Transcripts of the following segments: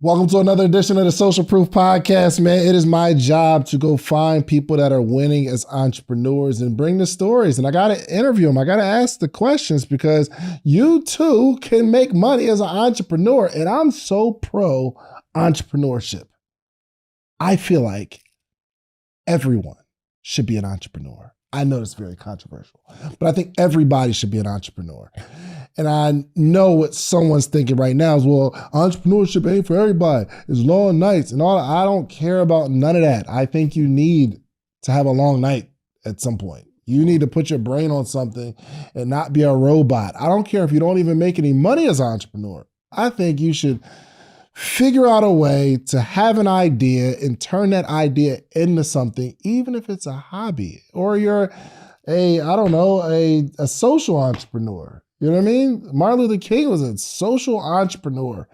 Welcome to another edition of the Social Proof Podcast, man. It is my job to go find people that are winning as entrepreneurs and bring the stories. And I got to interview them. I got to ask the questions because you too can make money as an entrepreneur. And I'm so pro entrepreneurship. I feel like everyone should be an entrepreneur. I know it's very controversial, but I think everybody should be an entrepreneur. And I know what someone's thinking right now is, well, entrepreneurship ain't for everybody. It's long nights and all that. I don't care about none of that. I think you need to have a long night at some point. You need to put your brain on something and not be a robot. I don't care if you don't even make any money as an entrepreneur. I think you should figure out a way to have an idea and turn that idea into something, even if it's a hobby or you're a social entrepreneur. You know what I mean? Martin Luther King was a social entrepreneur.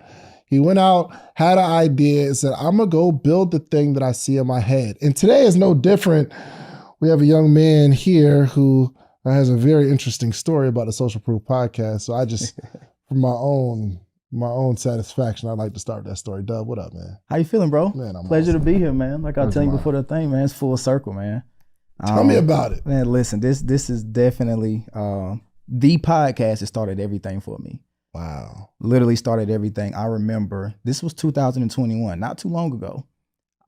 He went out, had an idea, and said, I'm going to go build the thing that I see in my head. And today is no different. We have a young man here who has a very interesting story about the Social Proof Podcast. So I just, for my own satisfaction, I'd like to start that story. Dub, what up, man? How you feeling, bro? Man, I'm Pleasure awesome. to be here, man. Like I was telling you before the thing, man, it's full circle, man. Tell me about it. Man, listen, this is definitely the podcast that started everything for me. Wow. Literally started everything. I remember this was 2021, not too long ago.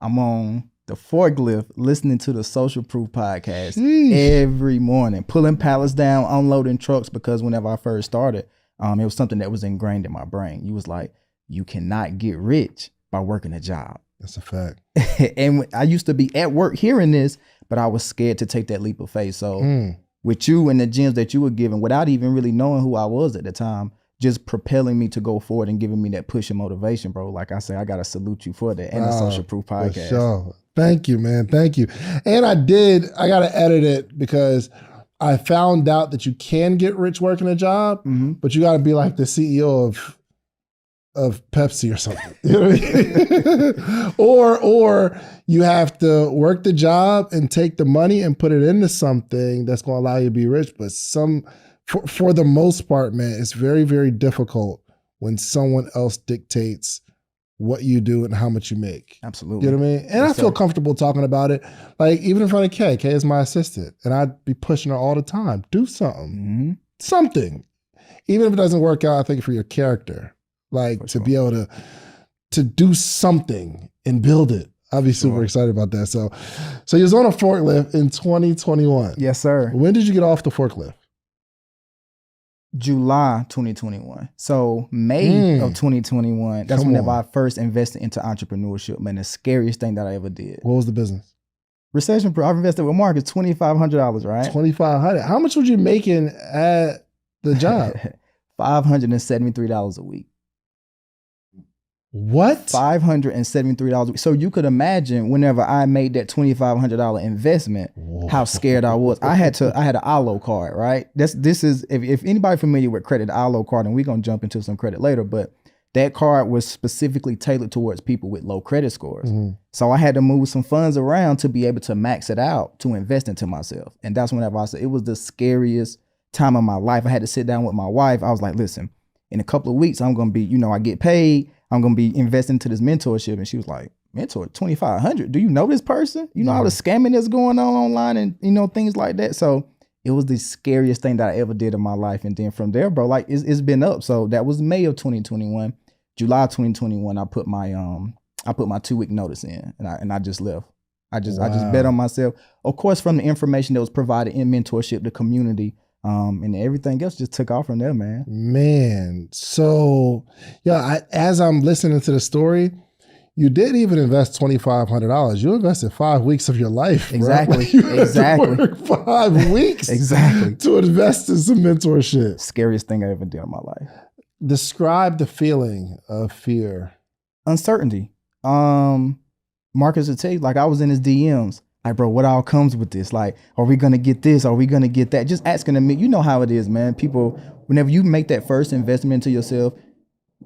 I'm on the forklift listening to the Social Proof Podcast every morning, pulling pallets down, unloading trucks, because whenever I first started, it was something that was ingrained in my brain. You was like, you cannot get rich by working a job. That's a fact. And I used to be at work hearing this, but I was scared to take that leap of faith. So with you and the gems that you were giving, without even really knowing who I was at the time, just propelling me to go forward and giving me that push and motivation, bro. Like I say, I got to salute you for that and the Social Proof Podcast. For sure. Thank you, man. Thank you. And I got to edit it because I found out that you can get rich working a job, but you got to be like the CEO of Pepsi or something. You know what I mean? or you have to work the job and take the money and put it into something that's going to allow you to be rich. But for the most part, man, it's very, very difficult when someone else dictates what you do and how much you make. Absolutely. You know what I mean? And I feel comfortable talking about it. Like even in front of Kay. Kay is my assistant. And I'd be pushing her all the time. Do something. Something. Even if it doesn't work out, I think for your character. Like to be able to do something and build it. I'd be super excited about that. So you was on a forklift in 2021. Yes, sir. When did you get off the forklift? July 2021. So May of 2021, that's whenever I first invested into entrepreneurship, man, the scariest thing that I ever did. What was the business? Recession proof. I've invested with markets $2,500, right? $2,500. How much was you making at the job? $573 a week. What? $573 a week. So you could imagine whenever I made that $2,500 investment, how scared I was. I had an ILO card, right? This is if anybody familiar with credit, the ILO card, and we're gonna jump into some credit later, but that card was specifically tailored towards people with low credit scores. So I had to move some funds around to be able to max it out to invest into myself. And that's whenever I said it was the scariest time of my life. I had to sit down with my wife. I was like, listen, in a couple of weeks, I'm gonna be, I get paid. I'm going to be investing into this mentorship. And she was like, mentor, $2,500? Do you know this person? You know all the scamming that's going on online and, things like that. So it was the scariest thing that I ever did in my life. And then from there, bro, like it's been up. So that was May of 2021. July 2021, I put my 2-week notice in and I just left. I just bet on myself. Of course, from the information that was provided in mentorship, the community, and everything else just took off from there, man. Man, so as I'm listening to the story, you didn't even invest $2,500. You invested 5 weeks of your life. Exactly. Bro. You had to work 5 weeks. Exactly. To invest in some mentorship. Scariest thing I ever did in my life. Describe the feeling of fear. Uncertainty. Marcus would tell you, like I was in his DMs. Like, bro, what all comes with this? Like, are we going to get this? Are we going to get that? Just asking them, you know how it is, man. People, whenever you make that first investment into yourself,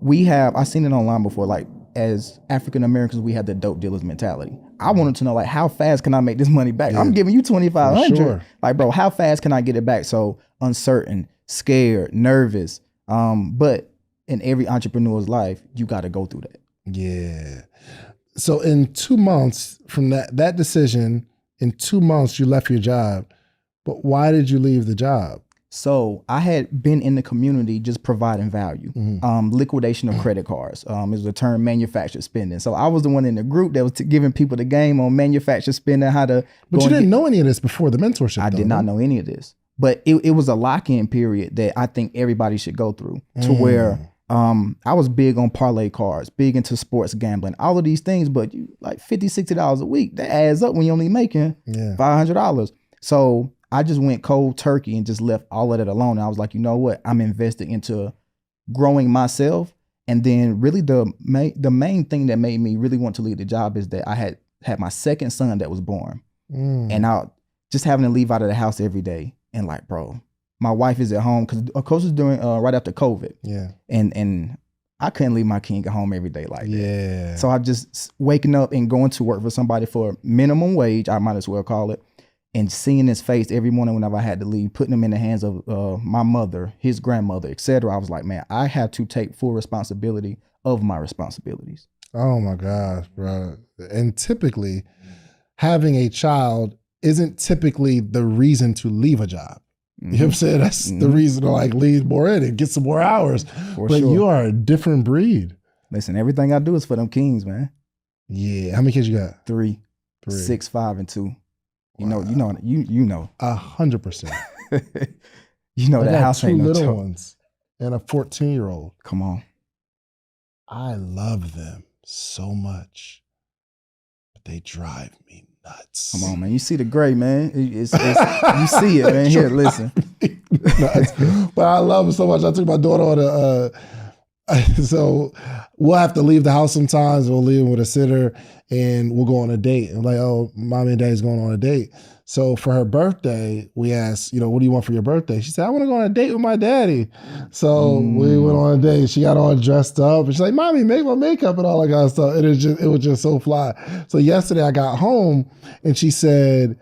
I've seen it online before, like as African Americans, we have the dope dealers mentality. I wanted to know, like, how fast can I make this money back? Yeah. I'm giving you $2,500. Sure. Like, bro, how fast can I get it back? So uncertain, scared, nervous. But in every entrepreneur's life, you got to go through that. Yeah. So in 2 months from that decision, in 2 months you left your job. But why did you leave the job? So I had been in the community just providing value. Mm-hmm. Liquidation of credit cards is the term manufactured spending. So I was the one in the group that was giving people the game on manufactured spending, how to. But you didn't know any of this before the mentorship. I did not know any of this. But it was a lock-in period that I think everybody should go through to where I was big on parlay cards, big into sports gambling, all of these things, but you like $50, $60 a week. That adds up when you're only making $500. So I just went cold turkey and just left all of that alone. And I was like, you know what? I'm invested into growing myself. And then really the main thing that made me really want to leave the job is that I had my second son that was born. And I just having to leave out of the house every day. And like, bro, my wife is at home because of course it's doing right after COVID. Yeah. And I couldn't leave my king at home every day like that. So I just waking up and going to work for somebody for minimum wage, I might as well call it, and seeing his face every morning whenever I had to leave, putting him in the hands of my mother, his grandmother, etc. I was like, man, I have to take full responsibility of my responsibilities. Oh my gosh, bro. And typically having a child isn't typically the reason to leave a job. You know what I'm saying? That's the reason to like leave more in and get some more hours. But you are a different breed. Listen, everything I do is for them kings, man. Yeah. How many kids you got? Three. 6, 5, and 2. You know. 100%. You know that house ain't no 2 little ones and a 14-year-old. Come on. I love them so much, but they drive me nuts. Come on, man. You see the gray, man. It's you see it, man. Here, listen. But I love them so much. I took my daughter on so we'll have to leave the house sometimes. We'll leave with a sitter and we'll go on a date. And like, oh, mommy and daddy's going on a date. So for her birthday, we asked, what do you want for your birthday? She said, I want to go on a date with my daddy. So we went on a date. She got all dressed up. And she's like, mommy, make my makeup and all that kind of stuff. And it was just so fly. So yesterday I got home and she said,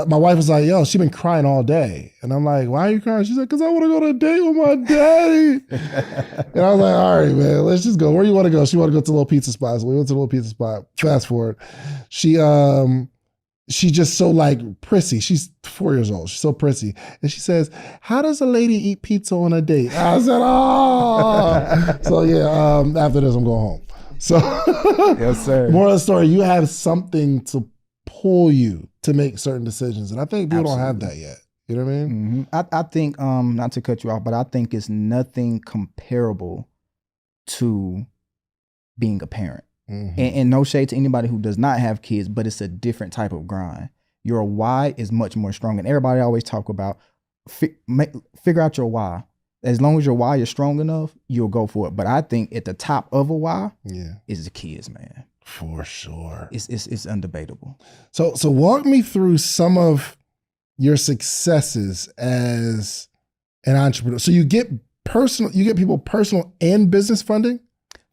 my wife was like, yo, she been crying all day. And I'm like, why are you crying? She said, because I want to go on a date with my daddy. And I was like, all right, man, let's just go. Where you want to go? She wanted to go to a little pizza spot. So we went to a little pizza spot. Fast forward. She's just so like prissy. She's 4 years old. She's so prissy. And she says, how does a lady eat pizza on a date? I said, oh. So yeah, after this, I'm going home. So yes, sir. Moral of the story, you have something to pull you to make certain decisions. And I think people don't have that yet. You know what I mean? I think, not to cut you off, but I think it's nothing comparable to being a parent. And no shade to anybody who does not have kids, but it's a different type of grind. Your why is much more strong. And everybody always talk about figure out your why. As long as your why is strong enough, you'll go for it. But I think at the top of a why is the kids, man. For sure. It's undebatable. So walk me through some of your successes as an entrepreneur. So you get people personal and business funding?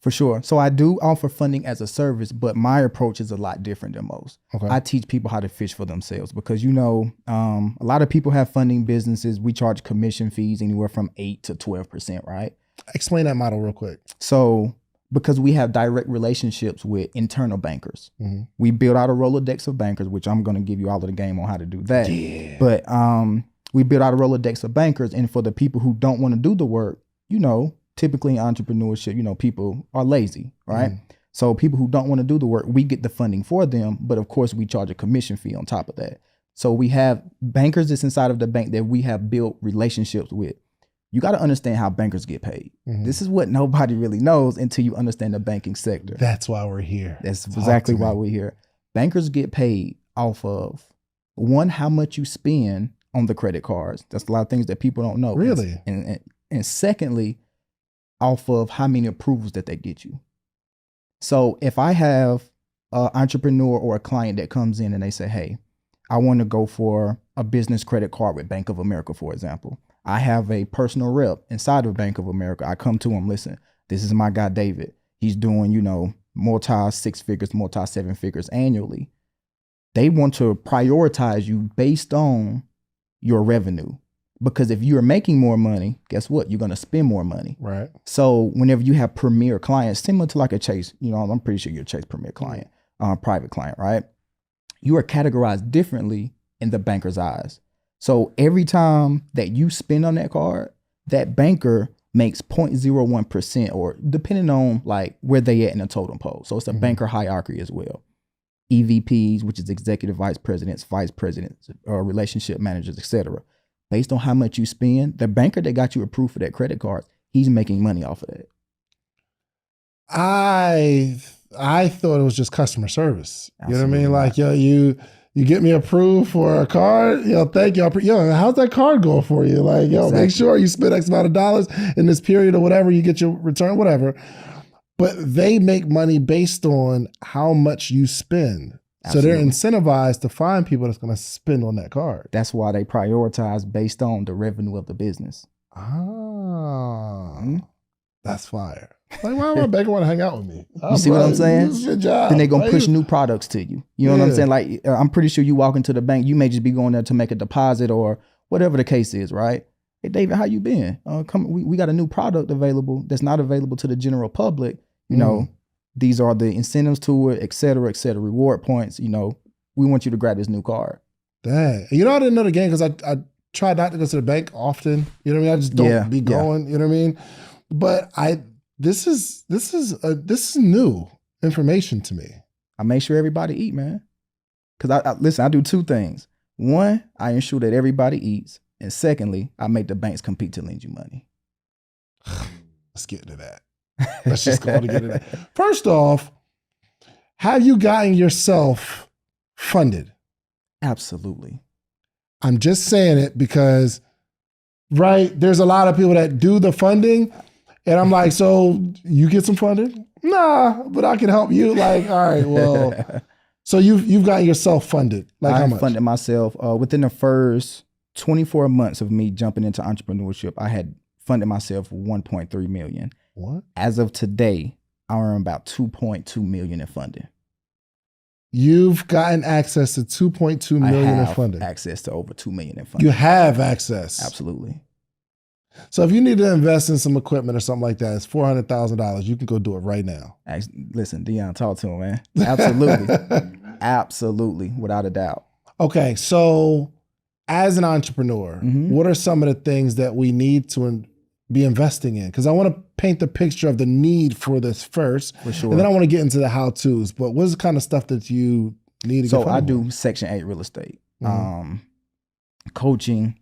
For sure. So I do offer funding as a service, but my approach is a lot different than most. Okay. I teach people how to fish for themselves because, a lot of people have funding businesses. We charge commission fees anywhere from 8 to 12%, right? Explain that model real quick. So because we have direct relationships with internal bankers, we build out a Rolodex of bankers, which I'm going to give you all of the game on how to do that. Yeah. But we build out a Rolodex of bankers. And for the people who don't want to do the work, typically in entrepreneurship, people are lazy, right? So people who don't want to do the work, we get the funding for them. But of course, we charge a commission fee on top of that. So we have bankers that's inside of the bank that we have built relationships with. You got to understand how bankers get paid. This is what nobody really knows until you understand the banking sector. That's why we're here. That's exactly why we're here. Bankers get paid off of, one, how much you spend on the credit cards. That's a lot of things that people don't know. Really? And secondly, off of how many approvals that they get you. So if I have an entrepreneur or a client that comes in and they say, hey, I want to go for a business credit card with Bank of America, for example. I have a personal rep inside of Bank of America. I come to him, listen, this is my guy, David. He's doing, multi 6 figures, multi 7 figures annually. They want to prioritize you based on your revenue. Because if you're making more money, guess what? You're going to spend more money. Right. So whenever you have premier clients, similar to like a Chase, I'm pretty sure you're a Chase premier client, private client, right? You are categorized differently in the banker's eyes. So every time that you spend on that card, that banker makes 0.01%, or depending on like where they at in the totem pole. So it's a banker hierarchy as well. EVPs, which is executive vice presidents, relationship managers, etc. Based on how much you spend, the banker that got you approved for that credit card, he's making money off of that. I thought it was just customer service. Absolutely, you know what I mean? not. Like, yo, you get me approved for a card. Thank you. Yo, how's that card going for you? Like, yo, Exactly. Make sure you spend X amount of dollars in this period or whatever. You get your return, whatever. But they make money based on how much you spend. Absolutely. So they're incentivized to find people that's going to spend on that card. That's why they prioritize based on the revenue of the business. That's fire. Like, why would a banker want to hang out with me? You see what I'm saying? This is your job. Then they're going to push new products to you. You know what I'm saying? Like, I'm pretty sure you walk into the bank, you may just be going there to make a deposit or whatever the case is, right? Hey, David, how you been? We got a new product available that's not available to the general public. These are the incentives to it, et cetera, reward points. We want you to grab this new card. Dang. I didn't know the game because I try not to go to the bank often. You know what I mean? I just don't be going. You know what I mean? But this is new information to me. I make sure everybody eat, man. Because I do two things. One, I ensure that everybody eats. And secondly, I make the banks compete to lend you money. Let's get into that. Let's just go on to get into that. First off, have you gotten yourself funded? Absolutely. I'm just saying it because, right, there's a lot of people that do the funding. And I'm like, so you get some funding? Nah, but I can help you. Like, all right, well, so you've gotten yourself funded. Like, how much? I funded myself within the first 24 months of me jumping into entrepreneurship. I had funded myself $1.3 million. What? As of today, I earn about $2.2 million in funding. You've gotten access to $2.2 million in funding. Access to over $2 million in funding. You have access. Absolutely. So if you need to invest in some equipment or something like that, it's $400,000. You can go do it right now. Listen, Dion, talk to him, man. Absolutely. Absolutely, without a doubt. Okay, so as an entrepreneur, what are some of the things that we need to be investing in? Because I want to paint the picture of the need for this first. For sure. And then I want to get into the how-tos. But what's the kind of stuff that you need to get funded? So I do Section 8 real estate, coaching,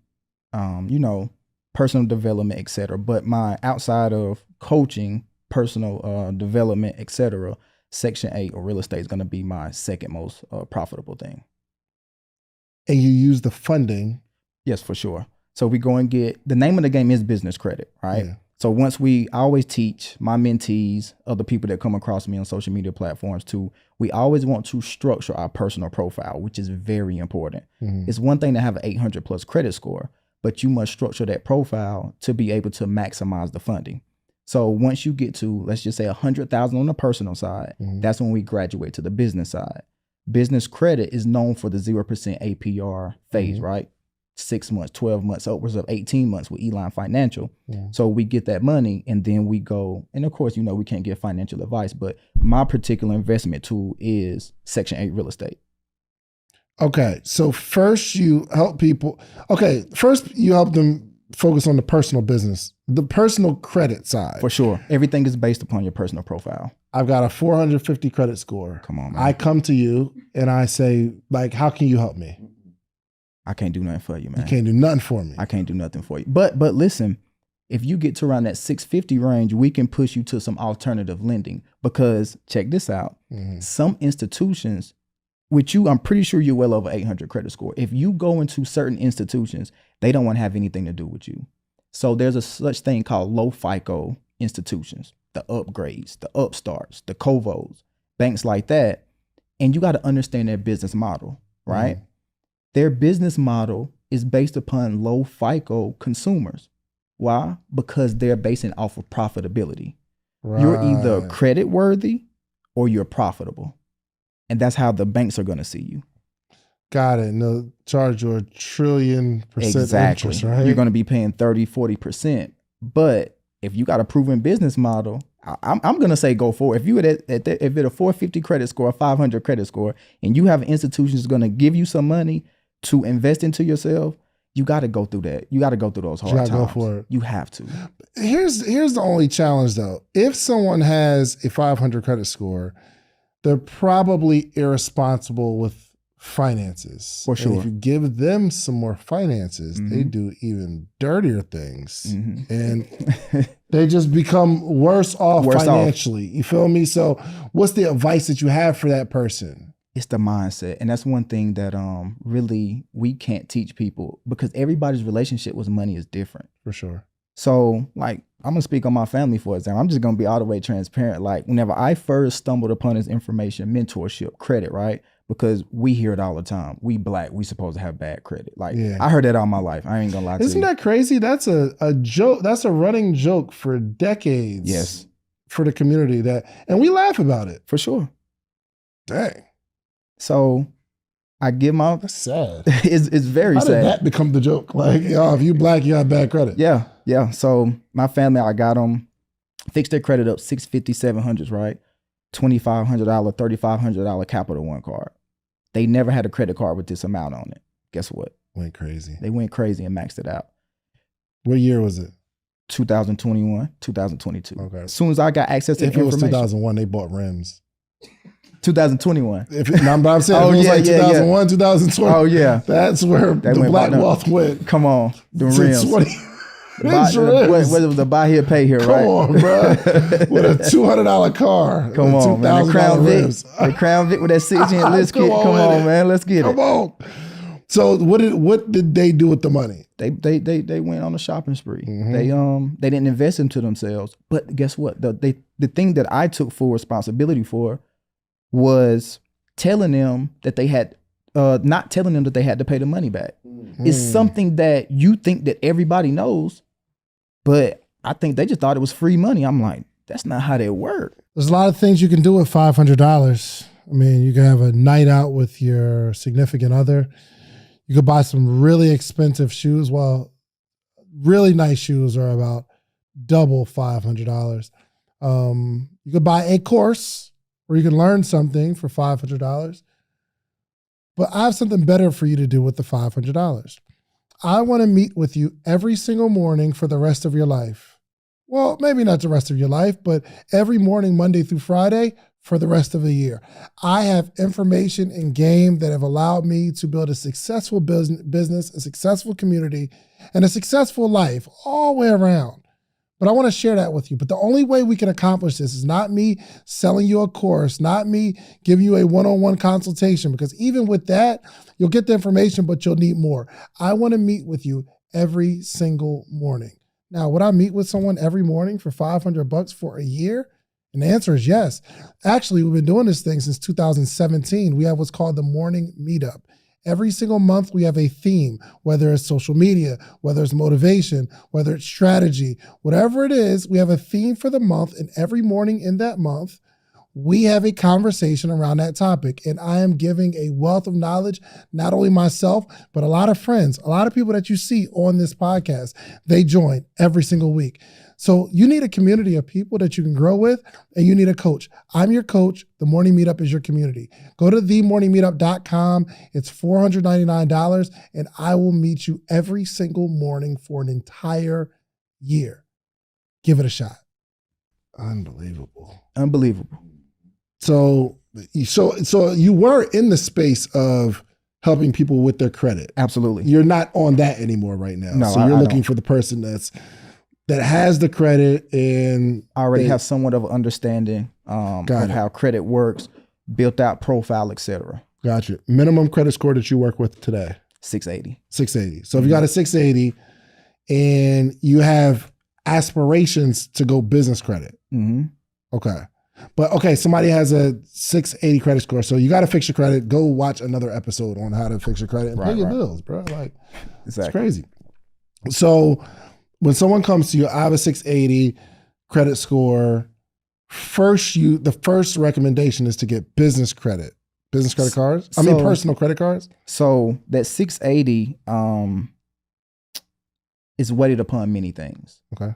personal development, et cetera. But my outside of coaching, personal development, et cetera, Section 8 or real estate is going to be my second most profitable thing. And you use the funding. Yes, for sure. So we go and get, the name of the game is business credit, right? Yeah. So I always teach my mentees, other people that come across me on social media platforms too, we always want to structure our personal profile, which is very important. It's one thing to have an 800 plus credit score, but you must structure that profile to be able to maximize the funding. So once you get to, let's just say 100,000 on the personal side, that's when we graduate to the business side. Business credit is known for the 0% APR phase, right? 6 months, 12 months, upwards of 18 months with Eline Financial. So we get that money and then we go, and of course, we can't give financial advice, but my particular investment tool is Section 8 real estate. Okay, so first you help people. Okay, first you help them focus on the personal business, the personal credit side. For sure. Everything is based upon your personal profile. I've got a 450 credit score. Come on, man. I come to you and I say, like, how can you help me? I can't do nothing for you, man. You can't do nothing for me. I can't do nothing for you. But listen, if you get to around that 650 range, we can push you to some alternative lending because check this out. Some institutions, with you, I'm pretty sure you're well over 800 credit score. If you go into certain institutions, they don't want to have anything to do with you. So there's a such thing called low FICO institutions, the upgrades, the upstarts, the Covos, banks like that. And you got to understand their business model, right? Their business model is based upon low FICO consumers. Why? Because they're basing off of profitability. Right. You're either credit worthy or you're profitable. And that's how the banks are going to see you. Got it. No, charge you 1,000,000,000,000% Exactly. interest, right? You're going to be paying 30, 40%. But if you got a proven business model, I'm going to say go for it. If you at if it's a 450 credit score, 500 credit score, and you have institutions going to give you some money to invest into yourself, you got to go through that. You got to go through those hard times. Go for it. You have to. Here's the only challenge though. If someone has a 500 credit score, they're probably irresponsible with finances. For sure. And if you give them some more finances, they do even dirtier things. And they just become worse off financially. You feel me? So what's the advice that you have for that person? It's the mindset. And that's one thing that really we can't teach people, because everybody's relationship with money is different. For sure. So like, I'm going to speak on my family, for example. I'm just going to be all the way transparent. Like whenever I first stumbled upon this information, mentorship, credit, right? Because we hear it all the time. We Black, we supposed to have bad credit. Like I heard that all my life. I ain't gonna lie to you. Isn't that crazy? That's a joke. That's a running joke for decades. Yes. For the community and we laugh about it. For sure. Dang. So I give my, that's sad. It's very sad. How did that become the joke? Like, if you Black, you have bad credit. Yeah. So my family, I got them, fixed their credit up, 650, 700s, right? $2,500, $3,500 Capital One card. They never had a credit card with this amount on it. Guess what? Went crazy. They went crazy and maxed it out. What year was it? 2021, 2022. Okay. As soon as I got access to information. If it was 2001, they bought rims. 2021. But I'm saying if it was like 2001, 2020. Oh yeah. That's where the Black wealth went. Come on. The rims. What was the buy here, pay here, right? Come on, bro. With a $200 car. Come on, man. The Crown Vic with that 6-inch list kit. Come on, man. Let's get it. Come on. So what did they do with the money? They went on a shopping spree. They didn't invest into themselves. But guess what? The thing that I took full responsibility for was telling them that they had not telling them that they had to pay the money back. It's something that you think that everybody knows, but I think they just thought it was free money. I'm like, that's not how that works. There's a lot of things you can do with $500. I mean, you can have a night out with your significant other. You could buy some really expensive shoes. Well, really nice shoes are about double $500. You could buy a course where you can learn something for $500. But I have something better for you to do with the $500. I want to meet with you every single morning for the rest of your life. Well, maybe not the rest of your life, but every morning, Monday through Friday, for the rest of the year. I have information and game that have allowed me to build a successful business, a successful community, and a successful life all the way around. But I want to share that with you. But the only way we can accomplish this is not me selling you a course, not me giving you a one-on-one consultation, because even with that, you'll get the information, but you'll need more. I want to meet with you every single morning. Now, would I meet with someone every morning for $500 for a year? And the answer is yes. Actually, we've been doing this thing since 2017. We have what's called the morning meetup. Every single month, we have a theme, whether it's social media, whether it's motivation, whether it's strategy, whatever it is, we have a theme for the month. And every morning in that month, we have a conversation around that topic. And I am giving a wealth of knowledge, not only myself, but a lot of friends, a lot of people that you see on this podcast, they join every single week. So you need a community of people that you can grow with, and you need a coach. I'm your coach. The Morning Meetup is your community. Go to themorningmeetup.com. It's $499, and I will meet you every single morning for an entire year. Give it a shot. Unbelievable. So you were in the space of helping people with their credit. Absolutely. You're not on that anymore right now. No, so you're looking for the person that has the credit and I already have somewhat of an understanding of how credit works, built out profile, etc. Gotcha. Minimum credit score that you work with today? 680. 680. So if you got a 680 and you have aspirations to go business credit. Okay. But okay, somebody has a 680 credit score. So you got to fix your credit. Go watch another episode on how to fix your credit and pay your bills, bro. Like, it's crazy. So when someone comes to you, I have a 680 credit score. The first recommendation is to get business credit. Business credit cards? I mean, personal credit cards? So that 680 is weighted upon many things. Okay.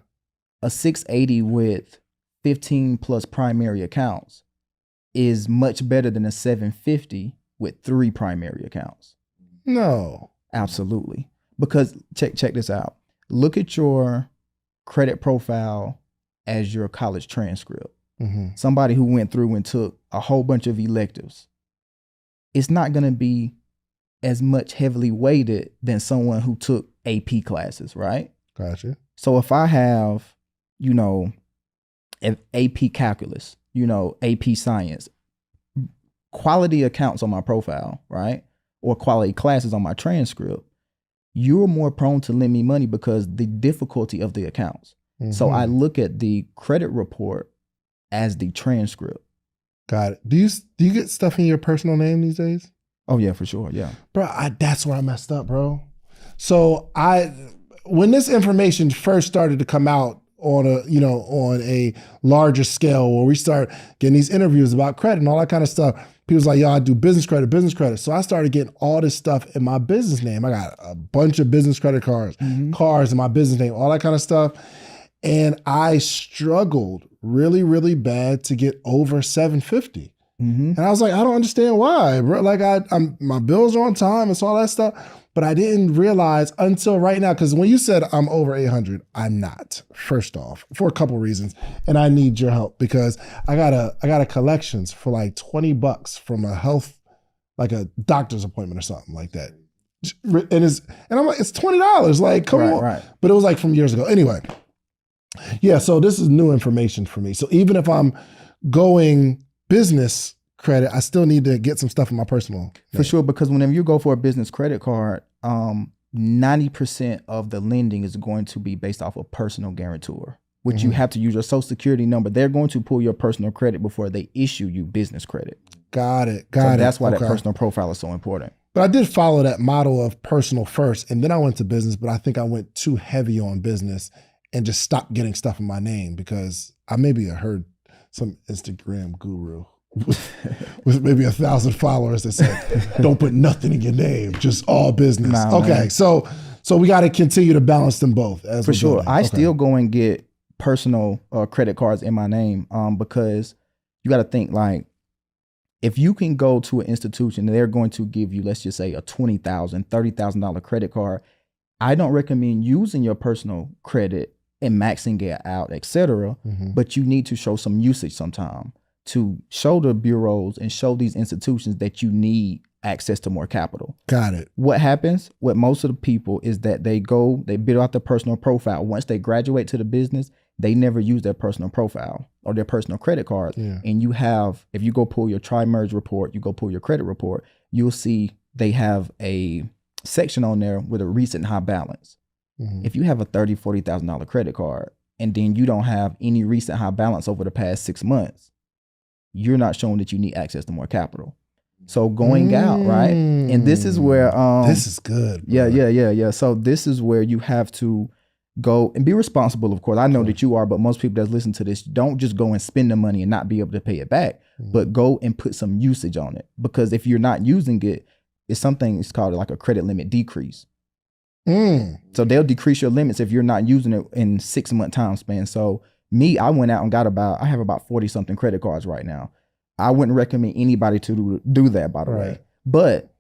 A 680 with 15 plus primary accounts is much better than a 750 with 3 primary accounts. No. Absolutely. Because check this out. Look at your credit profile as your college transcript. Mm-hmm. Somebody who went through and took a whole bunch of electives, it's not going to be as much heavily weighted than someone who took AP classes, right? Gotcha. So if I have, AP calculus, AP science, quality accounts on my profile, right? Or quality classes on my transcript, you're more prone to lend me money because the difficulty of the accounts. Mm-hmm. So I look at the credit report as the transcript. Got it. Do you get stuff in your personal name these days? Oh yeah, for sure. Yeah. Bro, that's where I messed up, bro. So when this information first started to come out on a larger scale, where we start getting these interviews about credit and all that kind of stuff, people's like, yo, I do business credit. So I started getting all this stuff in my business name. I got a bunch of business credit cards, mm-hmm. cars in my business name, all that kind of stuff. And I struggled really, really bad to get over 750. Mm-hmm. And I was like, I don't understand why, bro. Like my bills are on time and all that stuff. But I didn't realize until right now, because when you said I'm over 800, I'm not, first off, for a couple reasons. And I need your help because I got a collections for like $20 from like a doctor's appointment or something like that. And I'm like, it's $20. Like, come on. Right. But it was like from years ago. Anyway. Yeah. So this is new information for me. So even if I'm going business credit, I still need to get some stuff in my personal name. For sure, because whenever you go for a business credit card, 90% of the lending is going to be based off a personal guarantor, which mm-hmm. you have to use your social security number. They're going to pull your personal credit before they issue you business credit. Got it. So that's why that personal profile is so important. But I did follow that model of personal first, and then I went to business, but I think I went too heavy on business and just stopped getting stuff in my name because I maybe heard some Instagram guru with maybe 1,000 followers that said, don't put nothing in your name, just all business. Nah, okay, man. So we got to continue to balance them both. For sure. I still go and get personal credit cards in my name because you got to think like, if you can go to an institution and they're going to give you, let's just say a $20,000, $30,000 credit card, I don't recommend using your personal credit and maxing it out, et cetera, mm-hmm. but you need to show some usage sometime to show the bureaus and show these institutions that you need access to more capital. Got it. What happens with most of the people is that they build out their personal profile. Once they graduate to the business, they never use their personal profile or their personal credit card. Yeah. And if you go pull your tri-merge report, you go pull your credit report, you'll see they have a section on there with a recent high balance. Mm-hmm. If you have a $30,000, $40,000 credit card and then you don't have any recent high balance over the past 6 months, you're not showing that you need access to more capital. So going out, right? And this is where this is good. Bro. Yeah. So this is where you have to go and be responsible, of course. I know that you are, but most people that listen to this don't just go and spend the money and not be able to pay it back, but go and put some usage on it. Because if you're not using it, it's called like a credit limit decrease. So they'll decrease your limits if you're not using it in 6-month time span. So I went out and I have about 40 something credit cards right now. I wouldn't recommend anybody to do that, by the way. But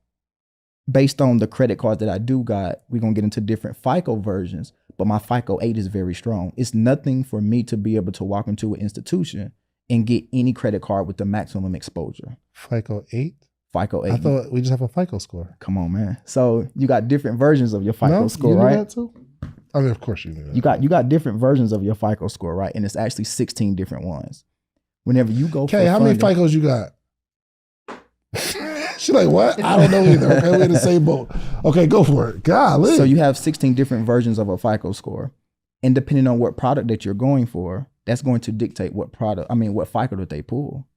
based on the credit cards that I do got, we're going to get into different FICO versions, but my FICO 8 is very strong. It's nothing for me to be able to walk into an institution and get any credit card with the maximum exposure. FICO 8? FICO 8. I thought we just have a FICO score. Come on, man. So you got different versions of your FICO score, right? You knew that too? I mean, of course you knew that. You got different versions of your FICO score, right? And it's actually 16 different ones. Whenever you go okay, how many FICOs you got? She's like, what? I don't know either. Okay, we're in the same boat. Okay, go for it. Golly. So you have 16 different versions of a FICO score. And depending on what product that you're going for, that's going to dictate what FICO that they pull.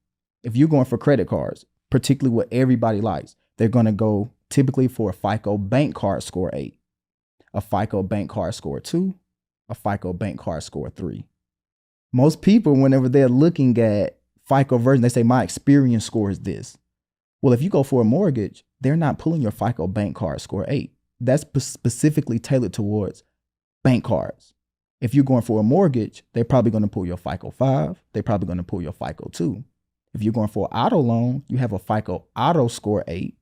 If you're going for credit cards, particularly what everybody likes, they're going to go typically for a FICO bank card score 8, a FICO bank card score 2, a FICO bank card score 3. Most people, whenever they're looking at FICO version, they say my experience score is this. Well, if you go for a mortgage, they're not pulling your FICO bank card score 8. That's specifically tailored towards bank cards. If you're going for a mortgage, they're probably going to pull your FICO 5. They're probably going to pull your FICO 2. If you're going for an auto loan, you have a FICO auto score 8,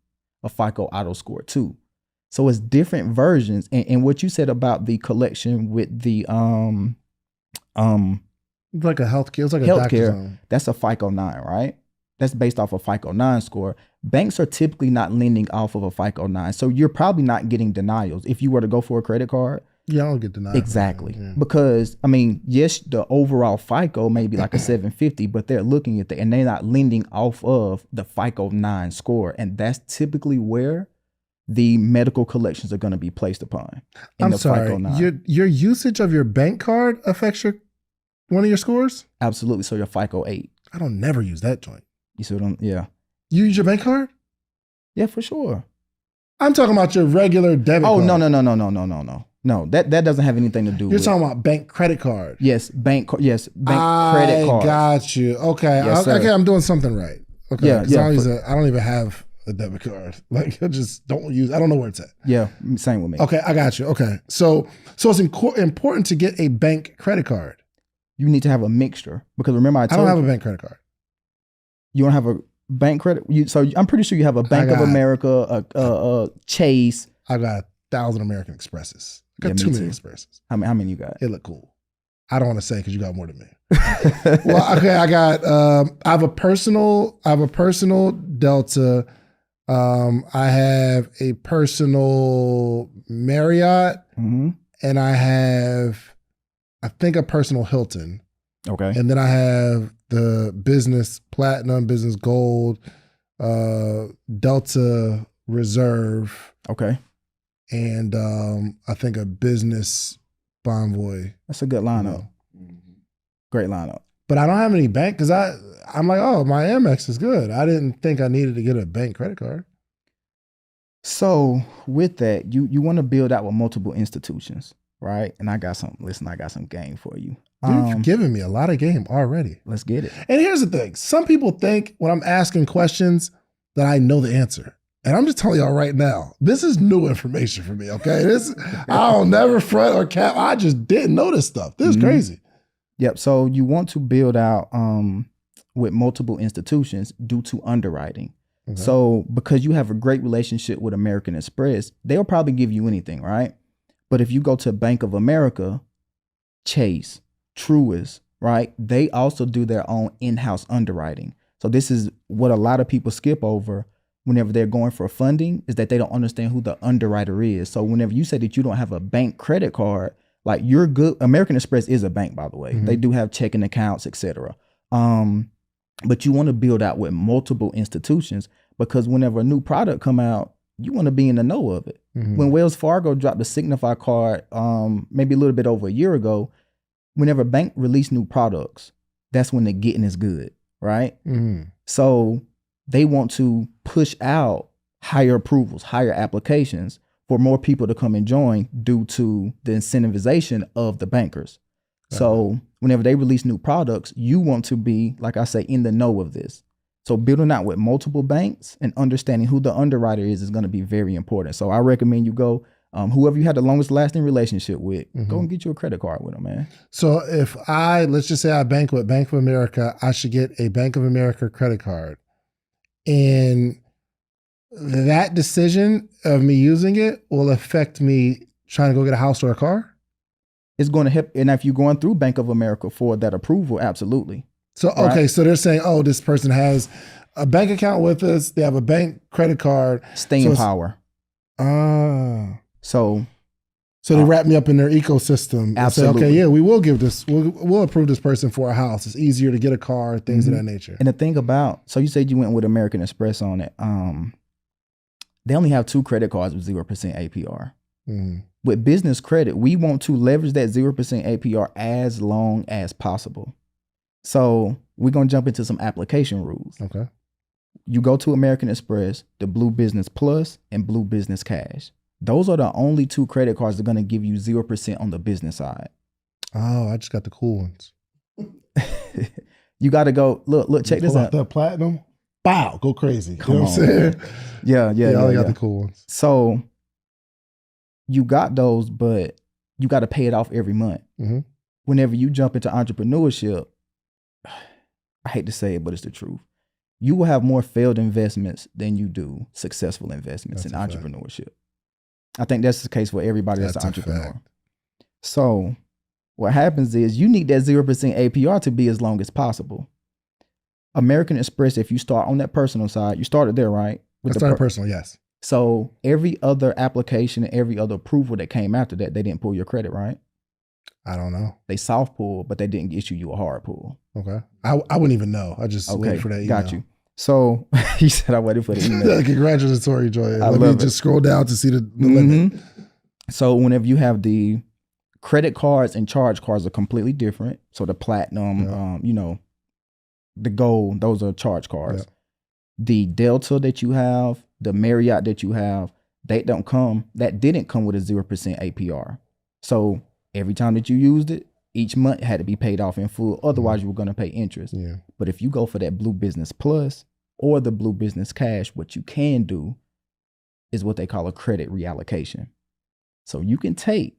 a FICO auto score 2. So it's different versions. And what you said about the collection with the like a healthcare, it's like a doctor's zone. That's a FICO 9, right? That's based off a FICO 9 score. Banks are typically not lending off of a FICO 9. So you're probably not getting denials. If you were to go for a credit card, yeah, I don't get denied. Exactly. Yeah. Because, I mean, yes, the overall FICO may be like a 750, but they're looking at and they're not lending off of the FICO 9 score. And that's typically where the medical collections are going to be placed upon. I'm sorry, FICO 9. Your usage of your bank card affects one of your scores? Absolutely. So your FICO 8. I don't never use that joint. You see what I'm, yeah. You use your bank card? Yeah, for sure. I'm talking about your regular debit card. No. No, that doesn't have anything to do with. You're talking about bank credit card. Yes, bank credit card. I got you. Okay. Yes, okay, I'm doing something right. Okay. Yeah. I don't even have a debit card. Like I just don't use, I don't know where it's at. Yeah, same with me. Okay, I got you. Okay. So it's important to get a bank credit card. You need to have a mixture because remember I don't have a bank credit card. You don't have a bank credit? So I'm pretty sure you have a Bank of America, a Chase. I got 1,000 American Expresses. I got too many Expresses. How many you got? It look cool. I don't want to say because you got more than me. Well, okay, I got. I have a personal Delta. I have a personal Marriott, and I have, I think, a personal Hilton. Okay, and then I have the business platinum, business gold, Delta Reserve. Okay. And I think a business Bonvoy. That's a good lineup. Great lineup. But I don't have any bank because I'm like, oh, my Amex is good. I didn't think I needed to get a bank credit card. So with that, you want to build out with multiple institutions, right? And I got some game for you. You've given me a lot of game already. Let's get it. And here's the thing. Some people think when I'm asking questions that I know the answer. And I'm just telling y'all right now, this is new information for me, okay? I don't never front or cap. I just didn't know this stuff. This is crazy. Yep. So you want to build out with multiple institutions due to underwriting. Okay. So because you have a great relationship with American Express, they'll probably give you anything, right? But if you go to Bank of America, Chase, Truist, right? They also do their own in-house underwriting. So this is what a lot of people skip over whenever they're going for funding, is that they don't understand who the underwriter is. So whenever you say that you don't have a bank credit card, like you're good. American Express is a bank, by the way. They do have checking accounts, etc. But you want to build out with multiple institutions because whenever a new product come out, you want to be in the know of it. When Wells Fargo dropped the Signify card, maybe a little bit over a year ago, whenever a bank release new products, that's when the getting is good, right? So they want to push out higher approvals, higher applications for more people to come and join due to the incentivization of the bankers. So whenever they release new products, you want to be, like I say, in the know of this. So building out with multiple banks and understanding who the underwriter is going to be very important. So I recommend you go, whoever you had the longest lasting relationship with, go and get you a credit card with them, man. So if let's just say I bank with Bank of America, I should get a Bank of America credit card. And that decision of me using it will affect me trying to go get a house or a car? It's going to help. And if you're going through Bank of America for that approval, absolutely. So, okay, so they're saying, oh, this person has a bank account with us. They have a bank credit card. Staying power. So they wrap me up in their ecosystem. Absolutely. Say, okay, yeah, we will give this, we'll approve this person for a house. It's easier to get a car, things of that nature. And the thing about, so you said you went with American Express on it. They only have 2 credit cards with 0% APR. With business credit, we want to leverage that 0% APR as long as possible. So we're going to jump into some application rules. Okay. You go to American Express, the Blue Business Plus and Blue Business Cash. Those are the only 2 credit cards that are going to give you 0% on the business side. Oh, I just got the cool ones. You got to go, look, check this out. The platinum? bow, go crazy. Come you know on, what I'm saying? Yeah, I got the cool ones. So you got those, but you got to pay it off every month. Mm-hmm. Whenever you jump into entrepreneurship, I hate to say it, but it's the truth. You will have more failed investments than you do successful investments in entrepreneurship. I think that's the case for everybody that's an entrepreneur. So what happens is you need that 0% APR to be as long as possible. American Express, if you start on that personal side, you started there, right? I started personal, yes. So every other application and every other approval that came after that, they didn't pull your credit, right? I don't know. They soft pull, but they didn't issue you a hard pull. Okay. I wouldn't even know. I just waited for that email. Got you. So he said I waited for the email. Congratulatory, Joy. Let me just scroll down to see the limit. So whenever you have the credit cards and charge cards are completely different. So the platinum, the gold, those are charge cards. Yeah. The Delta that you have, the Marriott that you have, that didn't come with a 0% APR. So every time that you used it, each month it had to be paid off in full. Otherwise, you were going to pay interest. Yeah. But if you go for that Blue Business Plus or the Blue Business Cash, what you can do is what they call a credit reallocation. So you can take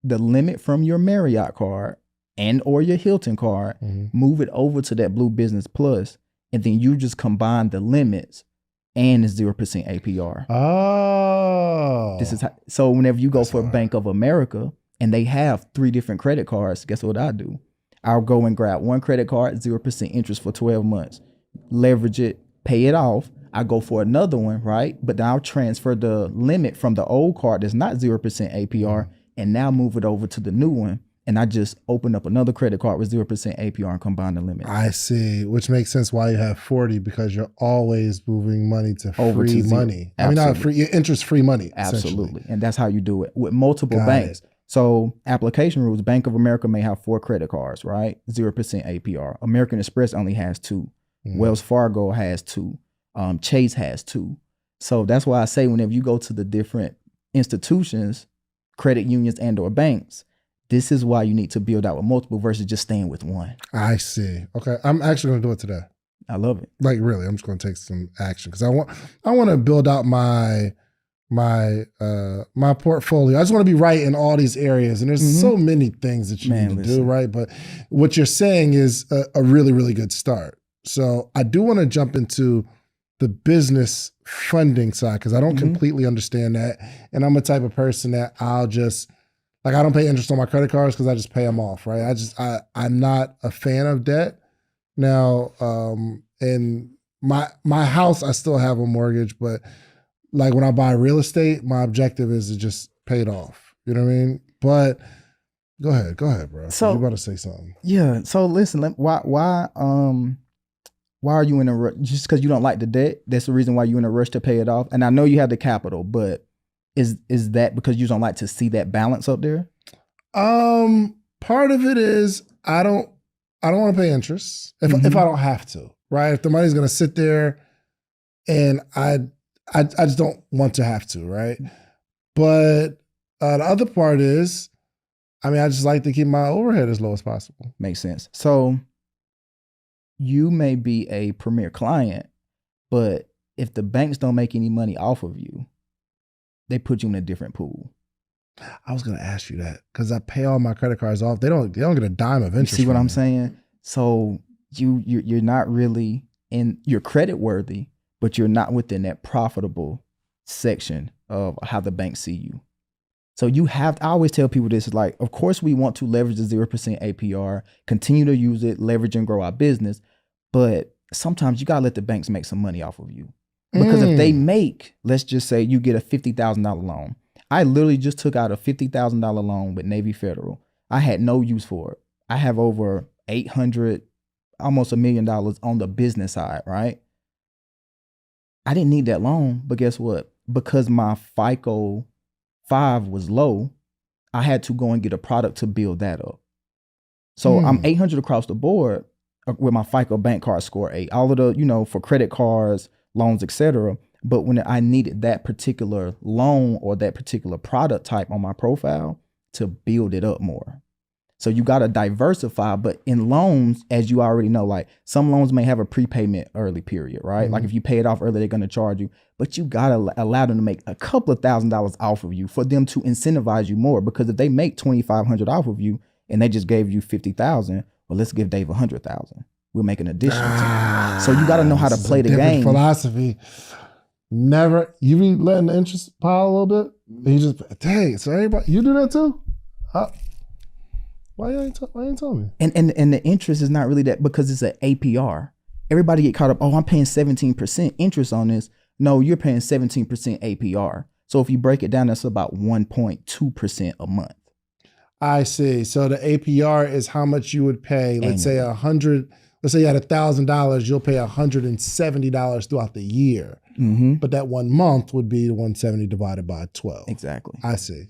the limit from your Marriott card and or your Hilton card, move it over to that Blue Business Plus, and then you just combine the limits and the 0% APR. Oh. This is so whenever you go for Bank of America, and they have 3 different credit cards, guess what I do? I'll go and grab one credit card, 0% interest for 12 months, leverage it, pay it off. I go for another one, right? But then I'll transfer the limit from the old card that's not 0% APR and now move it over to the new one. And I just open up another credit card with 0% APR and combine the limit. I see, which makes sense why you have 40, because you're always moving money to free money. Absolutely. I mean, not free, interest-free money. Absolutely. And that's how you do it with multiple banks. So application rules, Bank of America may have 4 credit cards, right? 0% APR. American Express only has 2. Wells Fargo has 2. Chase has 2. So that's why I say whenever you go to the different institutions, credit unions and or banks, this is why you need to build out with multiple versus just staying with one. I see. Okay. I'm actually going to do it today. I love it. Like really, I'm just going to take some action because I want to build out my portfolio. I just want to be right in all these areas. And there's so many things that you need to do, right? But what you're saying is a really, really good start. So I do want to jump into the business funding side because I don't completely understand that. And I'm a type of person that I'll just, like, I don't pay interest on my credit cards because I just pay them off, right? I'm not a fan of debt. Now, in my house, I still have a mortgage, but like when I buy real estate, my objective is to just pay it off. You know what I mean? But go ahead, bro. So you're about to say something. Yeah. So listen, why are you in a rush? Just because you don't like the debt, that's the reason why you're in a rush to pay it off. And I know you have the capital, but is that because you don't like to see that balance up there? Part of it is I don't want to pay interest if I don't have to, right? If the money's gonna sit there and I just don't want to have to, right? But the other part is, I mean, I just like to keep my overhead as low as possible. Makes sense. So you may be a premier client, but if the banks don't make any money off of you, they put you in a different pool. I was going to ask you that because I pay all my credit cards off. They don't get a dime of interest. You see what I'm saying? So you're not really you're credit worthy, but you're not within that profitable section of how the banks see you. So I always tell people this, like, of course we want to leverage the 0% APR, continue to use it, leverage and grow our business. But sometimes you got to let the banks make some money off of you. Because if they make, let's just say you get a $50,000 loan. I literally just took out a $50,000 loan with Navy Federal. I had no use for it. I have over 800, almost $1 million on the business side, right? I didn't need that loan, but guess what? Because my FICO 5 was low, I had to go and get a product to build that up. So I'm 800 across the board with my FICO bank card score 8. All of the, for credit cards, loans, etc. But when I needed that particular loan or that particular product type on my profile to build it up more. So you got to diversify. But in loans, as you already know, like some loans may have a prepayment early period, right? Like if you pay it off early, they're going to charge you. But you got to allow them to make a couple of $1,000s off of you for them to incentivize you more. Because if they make $2,500 off of you and they just gave you $50,000, well, let's give Dave $100,000. We'll make an addition. So you got to know how to play the game. Philosophy. Never. You be letting the interest pile a little bit. And you just, dang. So everybody, you do that too? Why you ain't tell me? And the interest is not really that, because it's an APR. Everybody get caught up. Oh, I'm paying 17% interest on this. No, you're paying 17% APR. So if you break it down, that's about 1.2% a month. I see. So the APR is how much you would pay. Let's say let's say you had $1,000, you'll pay $170 throughout the year. But that 1 month would be the 170 divided by 12. Exactly. I see.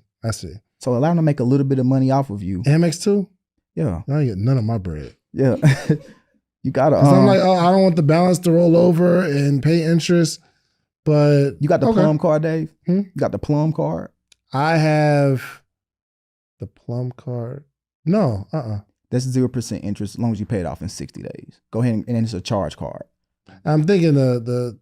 So allow them to make a little bit of money off of you. Amex too? Yeah. I don't get none of my bread. Yeah. You gotta. I'm like, I don't want the balance to roll over and pay interest, but you got the Plum card, Dave? You got the Plum card? I have the Plum card. No, That's 0% interest as long as you pay it off in 60 days. Go ahead and it's a charge card. I'm thinking the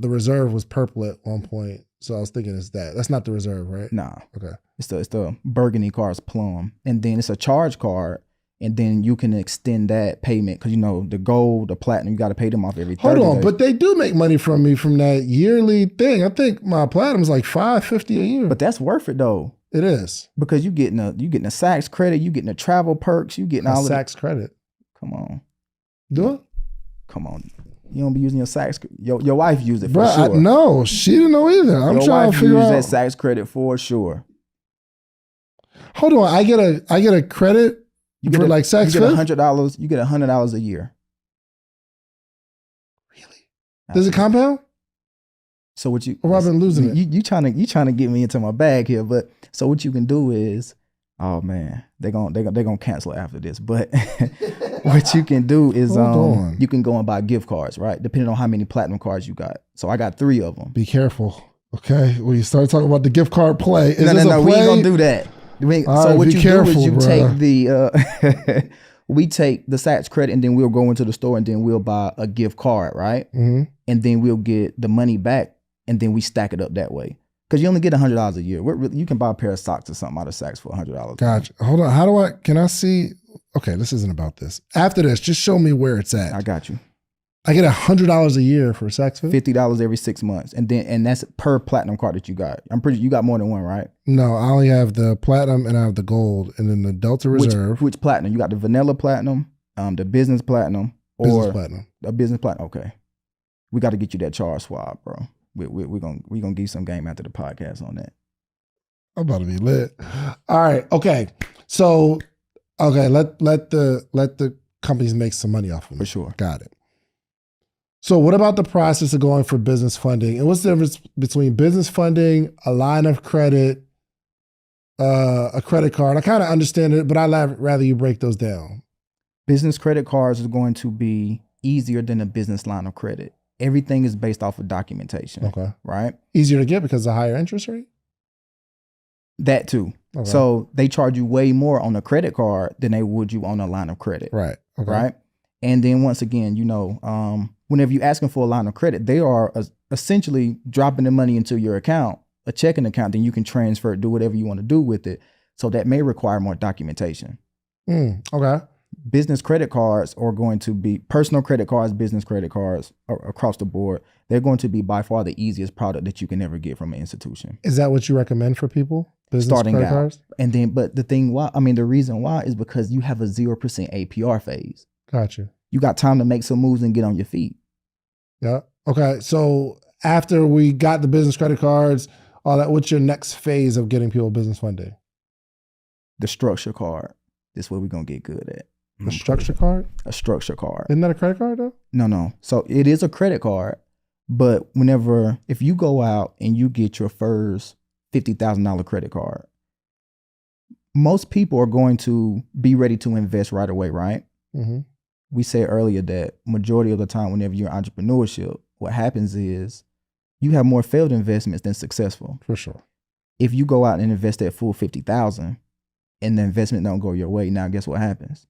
reserve was purple at one point, so I was thinking it's that. That's not the reserve, right? Nah. Okay. It's the burgundy card's Plum, and then it's a charge card, and then you can extend that payment because the gold, the platinum, you got to pay them off every 30 Hold on, days. but they do make money from me from that yearly thing. I think my platinum is like $550 a year. But that's worth it though. It is, because you getting a Saks credit, you getting the travel perks, you getting all Saks credit. Come on, do it. Come on. You don't be using your Saks. Your wife used it for Bruh, sure. No, she didn't know either. I'm trying to figure out. That Saks credit for sure. Hold on, I get a credit for like Saks. You get $100. You get $100 a year. Really? Does it compound? So what you? Or I've been losing it. You trying to get me into my bag here, but so what you can do is, oh man, they're gonna cancel after this. But what you can do is you can go and buy gift cards, right? Depending on how many platinum cards you got. So I got 3 of them. Be careful, okay? When you start talking about the gift card play, no, we ain't gonna do that. So what you do is you take the we take the Saks credit and then we'll go into the store and then we'll buy a gift card, right? And then we'll get the money back and then we stack it up that way. Because you only get $100 a year. You can buy a pair of socks or something out of Saks for $100. Gotcha. Hold on. Can I see? Okay, this isn't about this. After this, just show me where it's at. I got you. I get $100 a year for Saks Fit? $50 every 6 months. And that's per platinum card that you got. You got more than one, right? No, I only have the platinum and I have the gold and then the Delta Reserve. Which platinum? You got the vanilla platinum, the business platinum, or business platinum. A business platinum. Okay. We got to get you that charge swap, bro. We're gonna give you some game after the podcast on that. I'm about to be lit. All right. Okay. So let the companies make some money off of me. For sure. Got it. So what about the process of going for business funding? And what's the difference between business funding, a line of credit, a credit card? I kind of understand it, but I'd rather you break those down. Business credit cards is going to be easier than a business line of credit. Everything is based off of documentation. Okay. Right? Easier to get because of a higher interest rate? That too. Okay. So they charge you way more on a credit card than they would you on a line of credit. Right. Okay. Right? And then once again, whenever you're asking for a line of credit, they are essentially dropping the money into your account, a checking account, then you can transfer it, do whatever you want to do with it. So that may require more documentation. Okay. Business credit cards are going to be personal credit cards, business credit cards across the board. They're going to be by far the easiest product that you can ever get from an institution. Is that what you recommend for people? Business starting credit out. Cards? And then, but the reason why is because you have a 0% APR phase. Gotcha. You got time to make some moves and get on your feet. Yeah. Okay. So after we got the business credit cards, all that, what's your next phase of getting people business funding? The structure card. This is what we're going to get good at. A structure card? A structure card. Isn't that a credit card though? No. So it is a credit card, but if you go out and you get your first $50,000 credit card, most people are going to be ready to invest right away, right? Mm-hmm. We said earlier that majority of the time, whenever you're in entrepreneurship, what happens is you have more failed investments than successful. For sure. If you go out and invest that full $50,000 and the investment don't go your way, now guess what happens?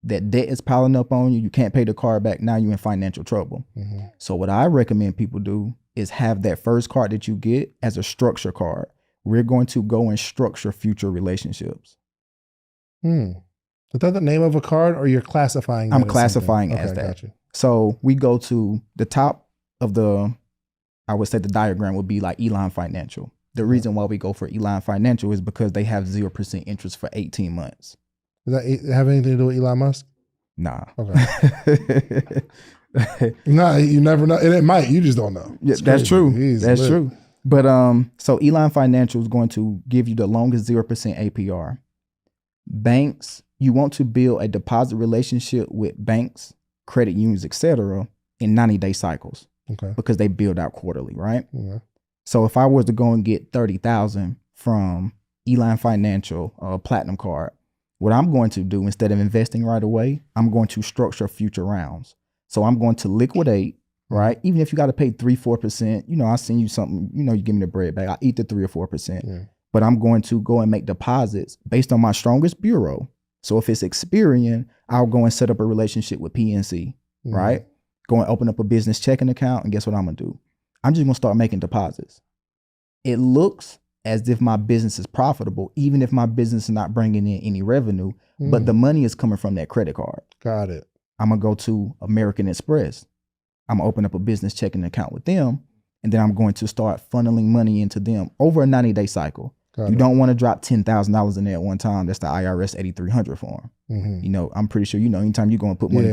That debt is piling up on you. You can't pay the card back. Now you're in financial trouble. Mm-hmm. So what I recommend people do is have that first card that you get as a structure card. We're going to go and structure future relationships. Is that the name of a card, or you're classifying that I'm as classifying something? as Okay, that. got you. So we go to the top of I would say the diagram would be like Elan Financial. The reason why we go for Elan Financial is because they have 0% interest for 18 months. Does that have anything to do with Elon Musk? Nah. Okay. No, you never know. And it might. You just don't know. Yeah, that's true. That's true. But so Elan Financial is going to give you the longest 0% APR. Banks, you want to build a deposit relationship with banks, credit unions, etc., in 90-day cycles. Okay. Because they build out quarterly, right? Yeah. So if I was to go and get 30,000 from Elan Financial Platinum card, what I'm going to do, instead of investing right away, I'm going to structure future rounds. So I'm going to liquidate, right? Even if you got to pay 3-4%, I'll send you something, you give me the bread back. I'll eat the 3 or 4%. Yeah. But I'm going to go and make deposits based on my strongest bureau. So if it's Experian, I'll go and set up a relationship with PNC, right? Go and open up a business checking account, and guess what I'm going to do? I'm just going to start making deposits. It looks as if my business is profitable, even if my business is not bringing in any revenue, but the money is coming from that credit card. Got it. I'm going to go to American Express. I'm going to open up a business checking account with them, and then I'm going to start funneling money into them over a 90-day cycle. You don't want to drop $10,000 in there at one time. That's the IRS 8300 form. I'm pretty sure, anytime you're going to put money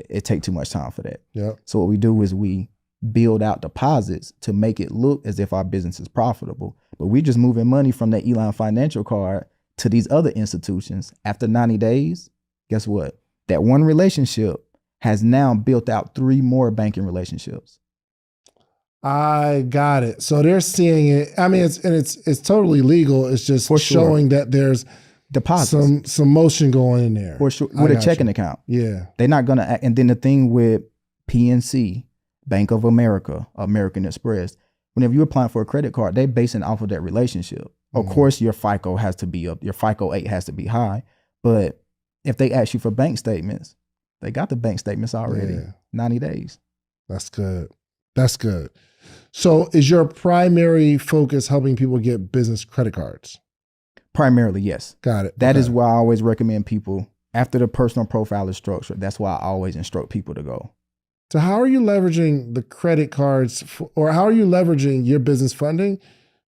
it take too much time for that. Yeah. So what we do is we build out deposits to make it look as if our business is profitable. But we're just moving money from that Elan Financial card to these other institutions. After 90 days, guess what? That one relationship has now built out 3 more banking relationships. I got it. So they're seeing it. I mean, it's totally legal. It's just showing that there's deposits, some motion going in there. For sure. With a checking account. Yeah. They're not going to. And then the thing with PNC, Bank of America, American Express, whenever you're applying for a credit card, they're basing off of that relationship. Of course, your FICO has to be up. Your FICO 8 has to be high. But if they ask you for bank statements, they got the bank statements already. 90 days. That's good. That's good. So is your primary focus helping people get business credit cards? Primarily, yes. Got it. That is why I always recommend people, after the personal profile is structured, that's why I always instruct people to go. So how are you leveraging the credit cards or how are you leveraging your business funding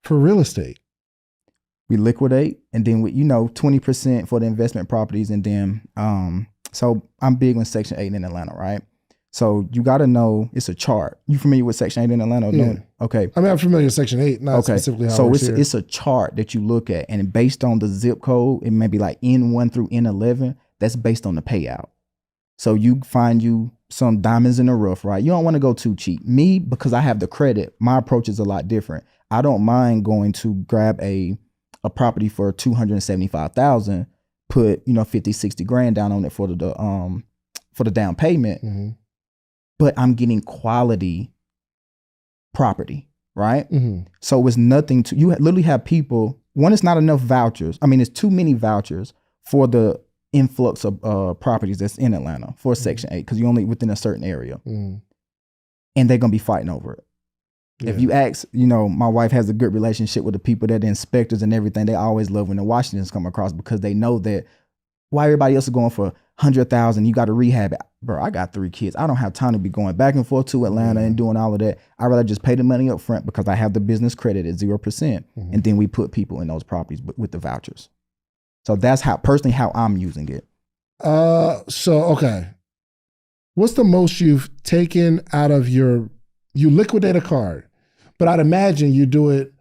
for real estate? We liquidate, and then we, 20% for the investment properties. And then, so I'm big on Section 8 in Atlanta, right? So you got to know it's a chart. You familiar with Section 8 in Atlanta? Yeah. No? Okay. I mean, I'm familiar with Section 8, not specifically how it works here. It's a chart that you look at, and based on the zip code, it may be like N1 through N11. That's based on the payout. So you find you some diamonds in the rough, right? You don't want to go too cheap. Me, because I have the credit, my approach is a lot different. I don't mind going to grab a property for $275,000, put 50, 60 grand down on it for the down payment. But I'm getting quality property, right? So it's nothing to, you literally have people, one, it's not enough vouchers. I mean, it's too many vouchers for the influx of properties that's in Atlanta for Section 8, because you're only within a certain area. And they're going to be fighting over it. Yeah. If you ask, my wife has a good relationship with the people that the inspectors and everything. They always love when the Washingtons come across, because they know that why everybody else is going for 100,000, you got to rehab it. Bro, I got 3 kids. I don't have time to be going back and forth to Atlanta and doing all of that. I'd rather just pay the money up front because I have the business credit at 0%. And then we put people in those properties with the vouchers. So that's how I'm using it. Okay. What's the most you've taken out of you liquidate a card, but I'd imagine you do it